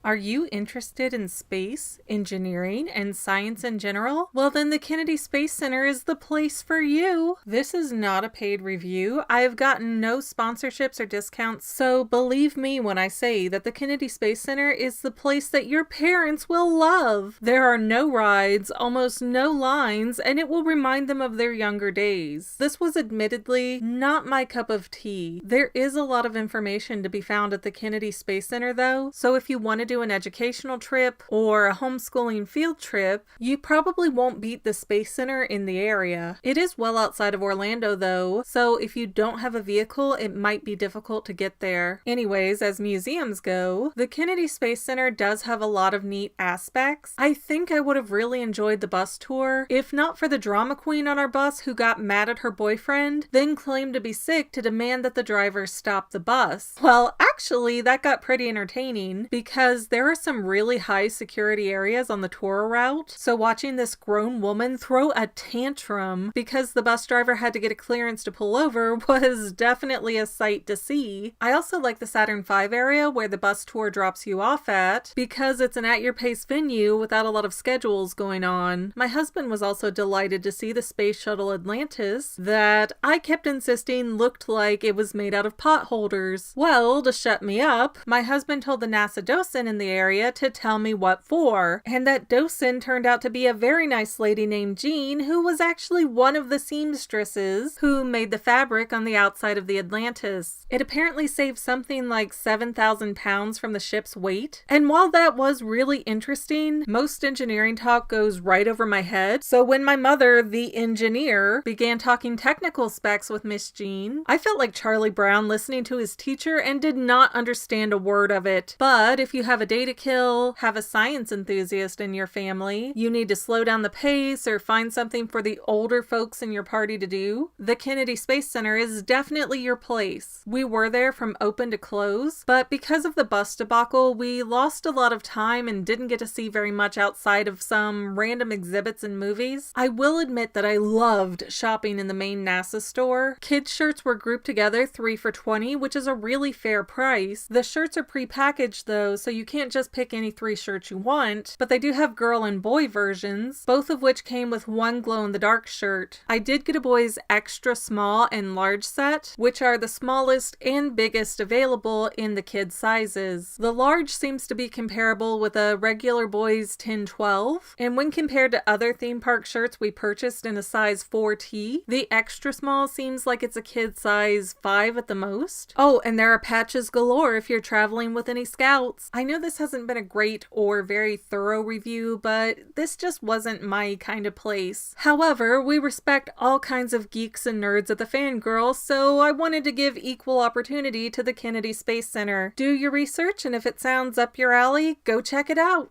Are you interested in space, engineering, and science in general? Well, then the Kennedy Space Center is the place for you. This is not a paid review. I have gotten no sponsorships or discounts, so believe me when I say that the Kennedy Space Center is the place that your parents will love. There are no rides, almost no lines, and it will remind them of their younger days. This was admittedly not my cup of tea. There is a lot of information to be found at the Kennedy Space Center though, so if you want to do an educational trip or a homeschooling field trip, you probably won't beat the Space Center in the area. It is well outside of Orlando though, so if you don't have a vehicle, it might be difficult to get there. Anyways, as museums go, the Kennedy Space Center does have a lot of neat aspects. I think I would have really enjoyed the bus tour, if not for the drama queen on our bus who got mad at her boyfriend, then claimed to be sick to demand that the driver stop the bus. Well, actually, that got pretty entertaining because there are some really high security areas on the tour route, so watching this grown woman throw a tantrum because the bus driver had to get a clearance to pull over was definitely a sight to see. I also like the Saturn V area where the bus tour drops you off at because it's an at-your-pace venue without a lot of schedules going on. My husband was also delighted to see the Space Shuttle Atlantis that I kept insisting looked like it was made out of pot holders. Well, to shut me up, my husband told the NASA docent in the area to tell me what for, and that docent turned out to be a very nice lady named Jean who was actually one of the seamstresses who made the fabric on the outside of the Atlantis. It apparently saved something like 7,000 pounds from the ship's weight, and while that was really interesting, most engineering talk goes right over my head, so when my mother, the engineer, began talking technical specs with Miss Jean, I felt like Charlie Brown listening to his teacher and did not understand a word of it. But if you have a day to kill, have a science enthusiast in your family, you need to slow down the pace or find something for the older folks in your party to do, the Kennedy Space Center is definitely your place. We were there from open to close, but because of the bus debacle, we lost a lot of time and didn't get to see very much outside of some random exhibits and movies. I will admit that I loved shopping in the main NASA store. Kids' shirts were grouped together 3 for $20, which is a really fair price. The shirts are pre-packaged though, so you can't just pick any 3 shirts you want, but they do have girl and boy versions, both of which came with one glow-in-the-dark shirt. I did get a boy's extra small and large set, which are the smallest and biggest available in the kid sizes. The large seems to be comparable with a regular boy's 10-12, and when compared to other theme park shirts we purchased in a size 4T, the extra small seems like it's a kid size 5 at the most. Oh, and there are patches galore if you're traveling with any scouts. I know this hasn't been a great or very thorough review, but this just wasn't my kind of place. However, we respect all kinds of geeks and nerds at the Fangirl, so I wanted to give equal opportunity to the Kennedy Space Center. Do your research, and if it sounds up your alley, go check it out.